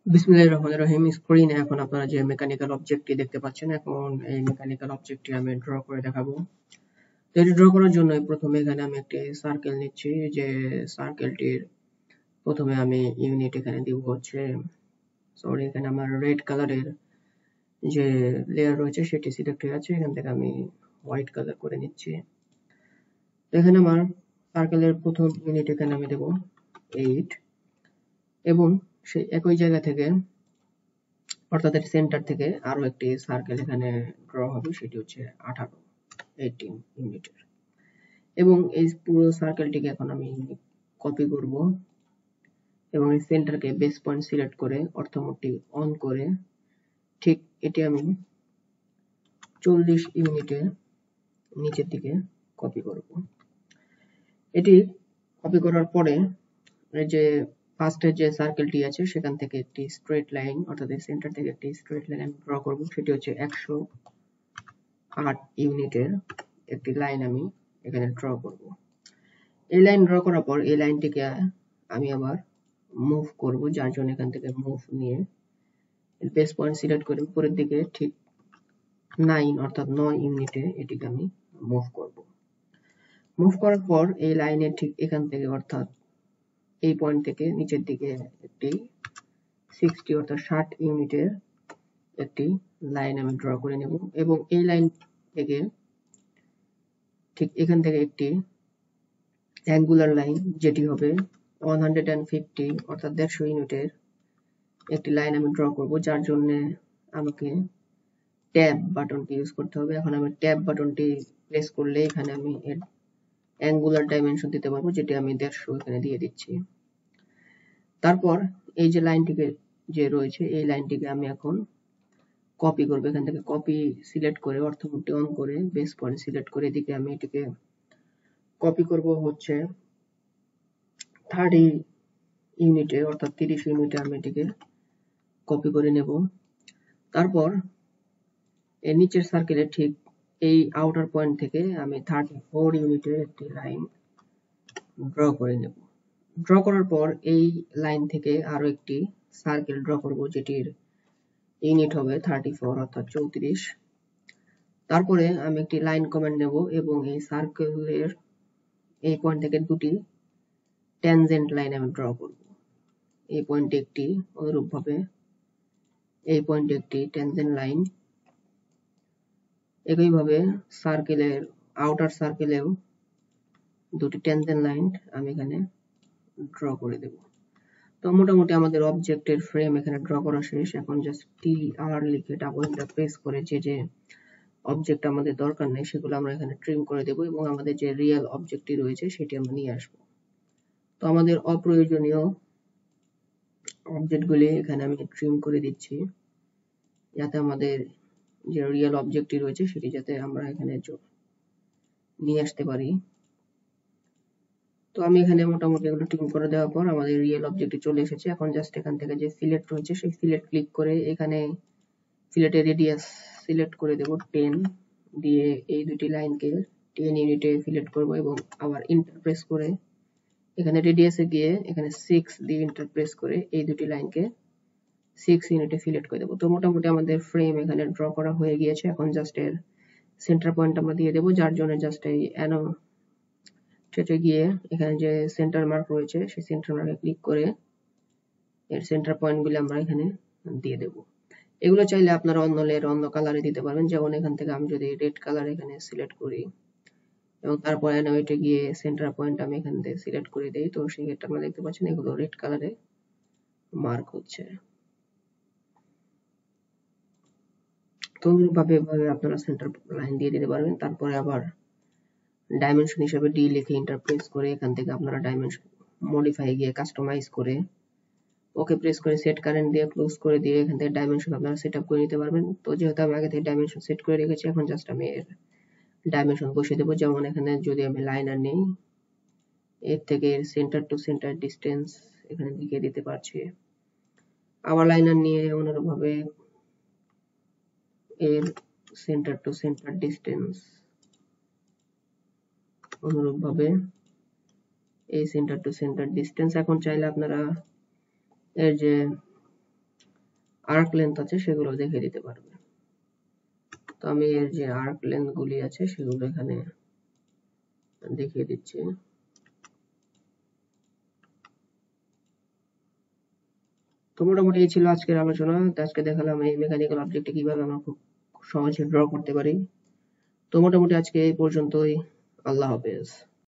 বিসমিল্লাহির রহমানির রহিম। স্ক্রিনে এখন আপনারা যে মেকানিক্যাল অবজেক্টটি দেখতে পাচ্ছেন, এখন এই মেকানিক্যাল অবজেক্টটি আমি ড্র করে দেখাবো। তো এটি ড্র করার জন্য প্রথমে এখানে আমি একটি সার্কেল নিচ্ছি, যে সার্কেলটির প্রথমে আমি ইউনিট এখানে দিব হচ্ছে এখানে আমার রেড কালারের যে লেয়ার রয়েছে সেটি সিলেক্ট হয়ে আছে। এখান থেকে আমি হোয়াইট কালার করে নিচ্ছি। তো এখানে আমার সার্কেলের প্রথম ইউনিট এখানে আমি দেব 8 এবং সেই একই জায়গা থেকে অর্থাৎ এর সেন্টার থেকে আরো একটি সার্কেল এখানে ড্র হবে, সেটি হচ্ছে 18 ইউনিটের। এবং এই পুরো সার্কেলটিকে এখন আমি কপি করব এবং এই সেন্টারকে বেস পয়েন্ট সিলেক্ট করে অর্থমোডটি অন করে ঠিক এটি আমি 40 ইউনিটে নিচের দিকে কপি করব। এটি কপি করার পরে এই যে ফার্স্টের যে সার্কেলটি আছে সেখান থেকে একটি স্ট্রেট লাইন অর্থাৎ এই সেন্টার থেকে একটি স্ট্রেট লাইন ড্র করব, সেটি হচ্ছে 108 ইউনিটের একটি লাইন আমি এখানে ড্র করব। এই লাইন ড্র করার পর এই লাইনটিকে আমি আবার মুভ করব, যার জন্য এখান থেকে মুভ নিয়ে বেস পয়েন্ট সিলেক্ট করে উপরের দিকে ঠিক 9 অর্থাৎ 9 ইউনিটে এটিকে আমি মুভ করব। মুভ করার পর এই লাইনের ঠিক এখান থেকে অর্থাৎ এই পয়েন্ট থেকে নিচের দিকে একটি 60 অর্থাৎ 60 ইউনিটের একটি লাইন আমি ড্র করে নেব এবং এই লাইন থেকে ঠিক এখান থেকে একটি অ্যাঙ্গুলার লাইন যেটি হবে 150 অর্থাৎ 150 ইউনিটের একটি লাইন আমি ড্র করব, যার জন্য আমাকে ট্যাব বাটনটি ইউজ করতে হবে। এখন আমি ট্যাব বাটনটি প্রেস করলে এখানে আমি এর অ্যাঙ্গুলার ডাইমেনশন দিতে পারবো, যেটি আমি 150 এখানে দিয়ে দিচ্ছি। তারপর এই যে লাইনটিকে যে রয়েছে এই লাইনটিকে আমি এখন কপি করব। এখান থেকে কপি সিলেক্ট করে অর্থমোডটি অন করে বেস পয়েন্ট সিলেক্ট করে এদিকে আমি এটিকে কপি করব হচ্ছে 30 ইউনিটে অর্থাৎ 30 ইউনিটে আমি এটিকে কপি করে নেব। তারপর এর নিচের সার্কেলের ঠিক এই আউটার পয়েন্ট থেকে আমি 34 ইউনিটের একটি লাইন ড্র করে নেব। ড্র করার পর এই লাইন থেকে আরো একটি সার্কেল ড্র করব, যেটির ইউনিট হবে 34 অর্থাৎ 34। তারপরে আমি একটি লাইন কমান্ড নেব এবং এই সার্কেলের এই পয়েন্ট থেকে দুটি ট্যানজেন্ট লাইন আমি ড্র করব। এই পয়েন্টে একটি, অনুরূপভাবে এই পয়েন্টে একটি ট্যানজেন্ট লাইন, একইভাবে সার্কেলের আউটার সার্কেলেও দুটি ট্যানজেন্ট লাইন আমি এখানে ড্র করে দেব। তো মোটামুটি আমাদের অবজেক্টের ফ্রেম এখানে ড্র করা শেষ। এখন জাস্ট TR লিখে ডাবল এন্টার প্রেস করে যে অবজেক্ট আমাদের দরকার নেই সেগুলো আমরা এখানে ট্রিম করে দেব এবং আমাদের যে রিয়েল অবজেক্টটি রয়েছে সেটি আমরা নিয়ে আসব। তো আমাদের অপ্রয়োজনীয় অবজেক্টগুলি এখানে আমি ট্রিম করে দিচ্ছি, যাতে আমাদের যে রিয়েল অবজেক্টটি রয়েছে সেটি যাতে আমরা এখানে নিয়ে আসতে পারি। তো আমি এখানে মোটামুটি এগুলো ট্রিম করে দেওয়ার পর আমাদের রিয়েল অবজেক্টটি চলে এসেছে। এখন জাস্ট এখান থেকে যে ফিলেট রয়েছে সেই ফিলেট ক্লিক করে এখানে ফিলেটের রেডিয়াস সিলেক্ট করে দেব 10 দিয়ে এই দুটি লাইনকে 10 ইউনিটে ফিলেট করব এবং আবার ইন্টার প্রেস করে এখানে রেডিয়াসে গিয়ে এখানে 6 দিয়ে ইন্টার প্রেস করে এই দুটি লাইনকে 6 ইউনিটে ফিলেট করে দেব। তো মোটামুটি আমাদের ফ্রেম এখানে ড্র করা হয়ে গিয়েছে। এখন জাস্ট এর সেন্টার পয়েন্ট আমরা দিয়ে দেব, যার জন্য জাস্ট এই অ্যানোটেটে গিয়ে এখানে যে সেন্টার মার্ক রয়েছে সেই সেন্টার মার্কে ক্লিক করে এর সেন্টার পয়েন্টগুলো আমরা এখানে দিয়ে দেব। এগুলো চাইলে আপনারা অন্য লেয়ার অন্য কালারে দিতে পারবেন, যেমন এখান থেকে আমি যদি রেড কালার এখানে সিলেক্ট করি এবং তারপর অ্যানোটেটে গিয়ে সেন্টার পয়েন্ট আমি এখান থেকে সিলেক্ট করে দেই, তো সেই ক্ষেত্রে আপনারা দেখতে পাচ্ছেন এগুলো রেড কালারে মার্ক হচ্ছে। তো এইভাবে আপনারা সেন্টার লাইন দিয়ে দিতে পারবেন। তারপরে আবার ডাইমেনশন হিসেবে ডি লিখে ইন্টার প্রেস করে এখান থেকে আপনারা ডাইমেনশন মডিফাই গিয়ে কাস্টমাইজ করে ওকে প্রেস করে সেট কারেন্ট দিয়ে ক্লোজ করে দিয়ে এখান থেকে ডাইমেনশন আপনারা সেট আপ করে নিতে পারবেন। তো যেহেতু আমি আগে থেকে ডাইমেনশন সেট করে রেখেছি, এখন জাস্ট আমি এর ডাইমেনশন বসিয়ে দেবো। যেমন এখানে যদি আমি লাইনার নেই, এর থেকে সেন্টার টু সেন্টার ডিস্টেন্স এখানে লিখে দিতে পারছি। আবার লাইনার নিয়ে অনুরূপভাবে এর সেন্টার টু সেন্টার ডিস্টেন্স অনুরূপভাবে এই সেন্টার টু সেন্টার ডিস্টেন্স। এখন চাইলে আপনারা এর যে আর্ক লেন্থ আছে সেগুলো দেখিয়ে দিতে পারবে। তো আমি এর যে আর্ক লেন্থ গুলি আছে সেগুলো এখানে দেখিয়ে দিচ্ছি। তো মোটামুটি এই ছিল আজকের আলোচনা। আজকে দেখালাম এই মেকানিক্যাল অবজেক্টে কিভাবে আমরা খুব সহজে ড্র করতে পারি। তো মোটামুটি আজকে এই পর্যন্তই। আল্লাহ হাফেজ।